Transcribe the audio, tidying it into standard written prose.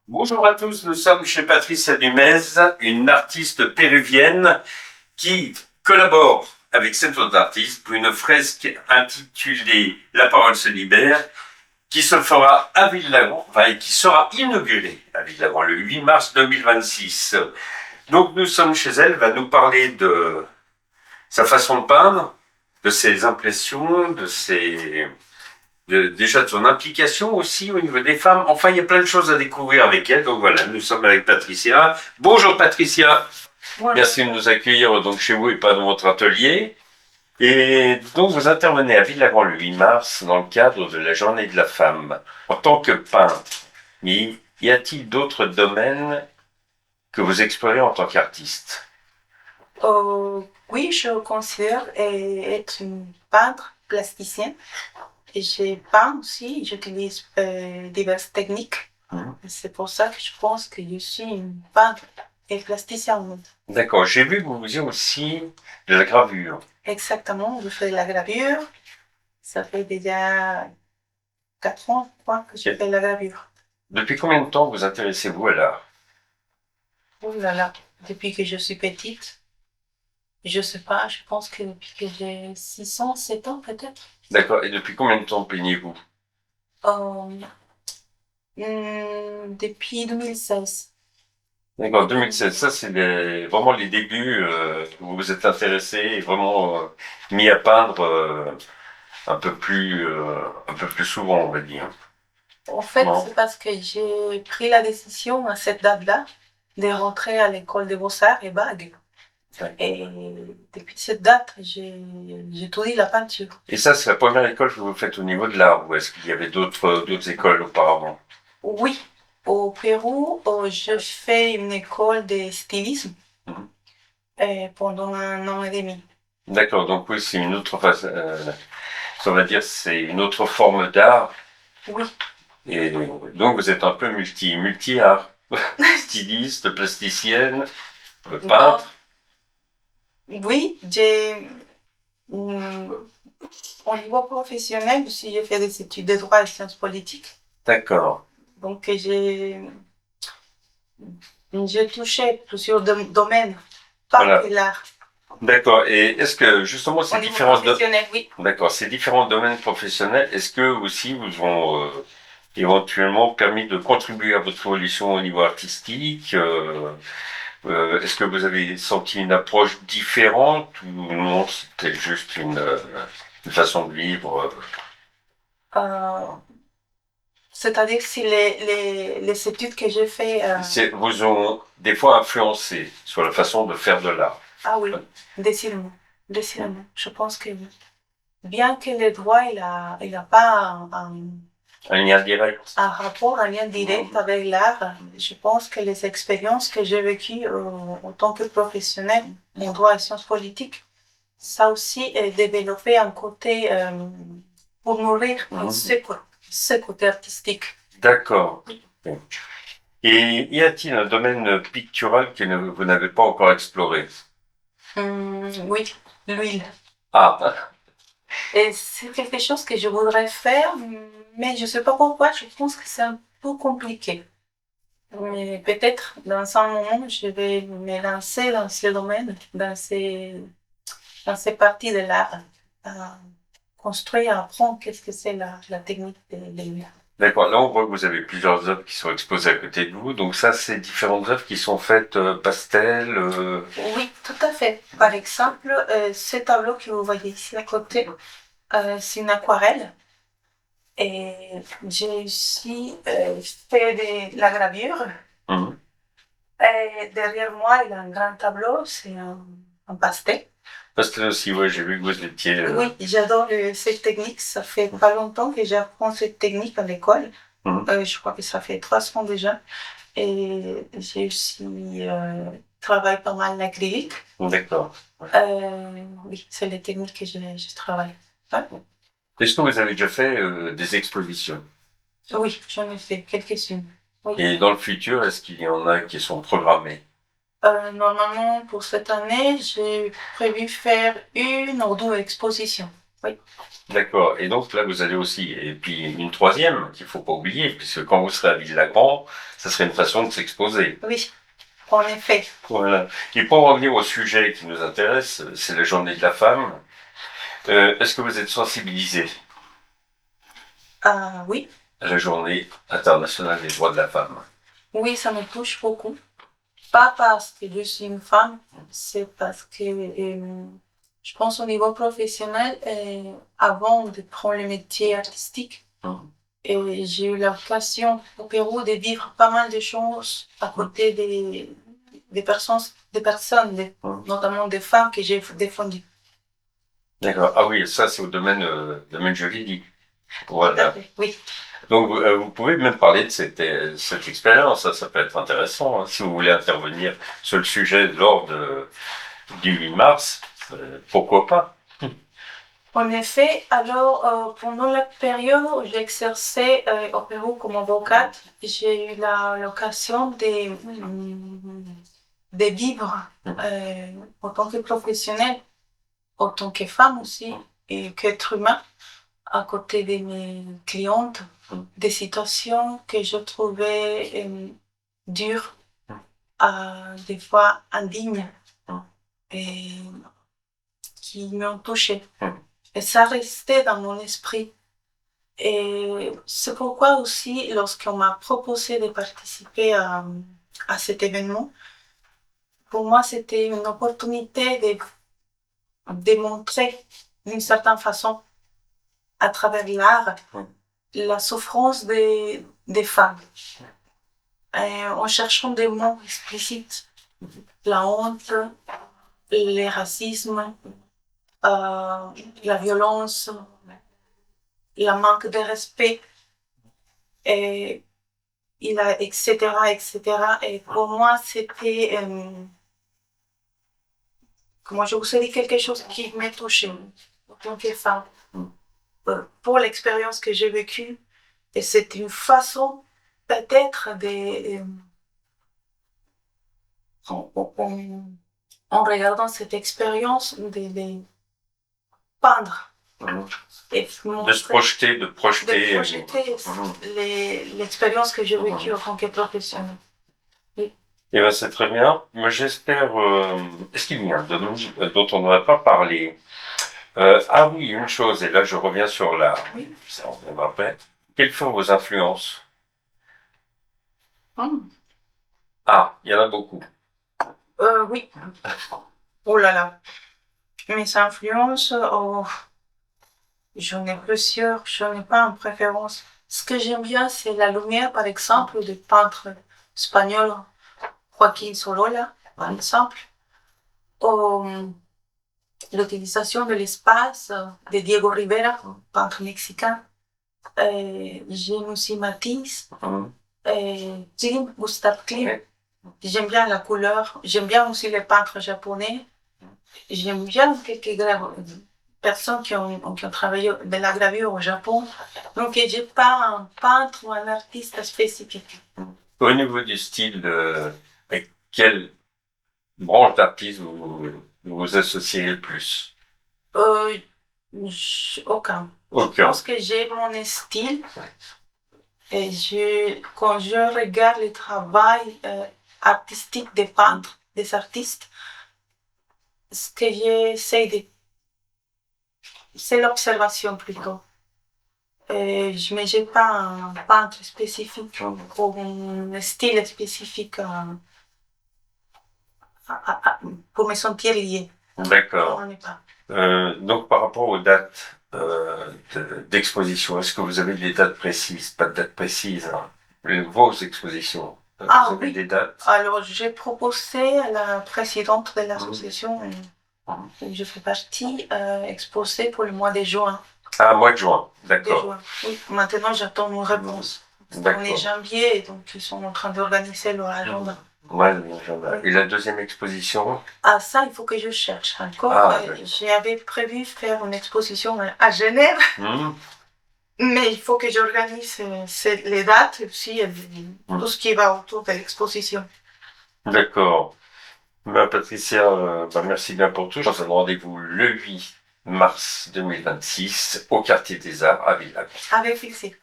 Bonjour à tous, nous sommes chez Patricia Dumez, une artiste péruvienne qui collabore avec cette autre artiste pour une fresque intitulée La parole se libère, qui se fera à Villagon, et qui sera inaugurée à Villagon le 8 mars 2026. Donc nous sommes chez elle, elle va nous parler de sa façon de peindre, de ses impressions, déjà de son implication aussi au niveau des femmes. Enfin, il y a plein de choses à découvrir avec elle. Donc voilà, nous sommes avec Patricia. Bonjour Patricia. Bonjour. Merci de nous accueillir donc chez vous et pas dans votre atelier. Et donc vous intervenez à Villagrand le 8 mars dans le cadre de la Journée de la femme en tant que peintre. Mais y a-t-il d'autres domaines que vous explorez en tant qu'artiste? Oui, je considère être une peintre plasticienne. Et j'ai peint aussi, j'utilise diverses techniques. C'est pour ça que je pense que je suis une peintre et plasticienne. D'accord, j'ai vu que vous faisiez aussi de la gravure. Exactement, je fais de la gravure. Ça fait déjà 4 ans, je crois, que je fais de la gravure. Depuis combien de temps vous intéressez-vous à l'art? Oh là là, depuis que je suis petite. Je sais pas, je pense que depuis que j'ai 6 ans, 7 ans peut-être. D'accord, et depuis combien de temps peignez-vous? Depuis 2016. D'accord, 2016, ça c'est vraiment les débuts où vous vous êtes intéressé et vraiment mis à peindre un peu plus souvent, on va dire. En fait, c'est parce que j'ai pris la décision à cette date-là de rentrer à l'école des Beaux-Arts et Bague. Et depuis cette date, j'ai étudié la peinture. Et ça, c'est la première école que vous faites au niveau de l'art, ou est-ce qu'il y avait d'autres écoles auparavant? Oui, au Pérou, je fais une école de stylisme pendant 1 an et demi. D'accord, donc oui, c'est une autre façon, on va dire, c'est une autre forme d'art. Oui. Et donc vous êtes un peu multi-art, styliste, plasticienne, peintre. Oui, au niveau professionnel aussi, j'ai fait des études de droit et sciences politiques. D'accord. Donc j'ai touché plusieurs domaines, pas que l'art. D'accord. Et est-ce que justement ces différents oui. D'accord, ces différents domaines professionnels, est-ce que aussi vous ont éventuellement permis de contribuer à votre évolution au niveau artistique? Est-ce que vous avez senti une approche différente ou non, c'était juste une façon de vivre? C'est-à-dire si les études que j'ai fait... Vous ont des fois influencé sur la façon de faire de l'art? Ah oui, décidément. Je pense que bien que le droit, il a pas un lien direct. Un rapport, un lien direct avec l'art. Je pense que les expériences que j'ai vécues en tant que professionnelle en droit et sciences politiques, ça aussi développé un côté pour nourrir ce côté artistique. D'accord. Et y a-t-il un domaine pictural que vous n'avez pas encore exploré? Oui, l'huile. Ah. Et c'est quelque chose que je voudrais faire, mais je ne sais pas pourquoi, je pense que c'est un peu compliqué. Mais peut-être dans un moment, je vais me lancer dans ce domaine, dans ces parties de l'art, à construire, à apprendre qu'est-ce que c'est la technique de l'huile. D'accord, là on voit que vous avez plusieurs œuvres qui sont exposées à côté de vous, donc ça c'est différentes œuvres qui sont faites pastel. Oui, tout à fait. Par exemple, ce tableau que vous voyez ici à côté, c'est une aquarelle. Et j'ai aussi fait de la gravure. Et derrière moi, il y a un grand tableau, c'est un pastel. Pastel aussi, oui, j'ai vu que vous étiez... Oui, j'adore cette technique. Ça fait pas longtemps que j'apprends cette technique à l'école. Je crois que ça fait 3 ans déjà. Et j'ai aussi travaillé pas mal l'acrylique. D'accord. Oui, c'est les techniques que je travaille. Ouais. Est-ce que vous avez déjà fait des expositions? Oui, j'en ai fait quelques-unes. Oui. Et dans le futur, est-ce qu'il y en a qui sont programmées? Normalement, pour cette année, j'ai prévu faire 1 ou 2 expositions. Oui. D'accord. Et donc là, vous allez aussi, et puis une troisième qu'il faut pas oublier, puisque quand vous serez à Ville-Lagrand, ça serait une façon de s'exposer. Oui, en effet. Voilà. Et pour revenir au sujet qui nous intéresse, c'est la journée de la femme. Est-ce que vous êtes sensibilisé Oui, à la journée internationale des droits de la femme? oui, ça me touche beaucoup. Pas parce que je suis une femme, c'est parce que je pense au niveau professionnel, avant de prendre le métier artistique, et j'ai eu l'occasion au Pérou de vivre pas mal de choses à côté des personnes, notamment des femmes que j'ai défendues. D'accord. Ah oui, ça c'est au domaine juridique. Voilà. Oui. Donc vous pouvez même parler de cette expérience, ça peut être intéressant, hein, si vous voulez intervenir sur le sujet lors du 8 mars, pourquoi pas. En effet, alors pendant la période où j'exerçais au Pérou comme avocate, j'ai eu l'occasion de vivre en tant que professionnelle, en tant que femme aussi, et qu'être humain, à côté de mes clientes, des situations que je trouvais dures, des fois indignes, et qui m'ont touchée. Et ça restait dans mon esprit. Et c'est pourquoi aussi, lorsqu'on m'a proposé de participer à cet événement, pour moi, c'était une opportunité de démontrer d'une certaine façon, à travers l'art, la souffrance des femmes. Et en cherchant des mots explicites, la honte, le racisme, la violence, le manque de respect, et etc., etc. Et pour moi, c'était, comment je vous ai dit, quelque chose qui m'a touchée en tant que femme. Pour l'expérience que j'ai vécue, et c'est une façon peut-être en regardant cette expérience, de peindre et De se montrer, projeter, de de projeter. projeter l'expérience que j'ai vécue en tant que professionnelle. Eh ben c'est très bien. Moi j'espère. Est-ce qu'il y a un domaine dont on n'aurait pas parlé? Ah oui, une chose, et là je reviens sur l'art. Oui. Ça, on va après. Quelles sont vos influences? Ah, il y en a beaucoup. Oui. Oh là là. Mes influences, oh, j'en ai plusieurs, j'en ai pas en préférence. Ce que j'aime bien, c'est la lumière, par exemple, des peintres espagnols, Joaquín Sorolla, par exemple, ou l'utilisation de l'espace de Diego Rivera, peintre mexicain. J'aime aussi Matisse, Klimt, Gustav Klimt. J'aime bien la couleur, j'aime bien aussi les peintres japonais. J'aime bien quelques personnes qui ont travaillé de la gravure au Japon. Donc, j'ai pas un peintre ou un artiste spécifique. Au niveau du style, avec quelle branche d'artiste vous associez le plus? Aucun. Je Aucun. pense que j'ai mon style. Et quand je regarde le travail artistique des peintres, des artistes, ce que j'essaie de... C'est l'observation plutôt. Mais j'ai pas un peintre spécifique ou un style spécifique pour me sentir liée. D'accord. On n'est pas. Donc par rapport aux dates d'exposition, est-ce que vous avez des dates précises? Pas de dates précises, hein. Vos expositions. Vous avez Oui. des dates? Alors, j'ai proposé à la présidente de l'association où je fais partie, exposer pour le mois de juin. Ah, mois de juin, d'accord. Oui, maintenant j'attends une réponse. On est janvier, donc ils sont en train d'organiser leur agenda. Ouais, l'agenda. Et la deuxième exposition? Ah, ça, il faut que je cherche encore. J'avais prévu faire une exposition à Genève, mais il faut que j'organise les dates et aussi tout ce qui va autour de l'exposition. D'accord. Patricia, merci bien pour tout. Je vous donne rendez-vous le 8 mars 2026 au Quartier des Arts à Villach. Avec plaisir.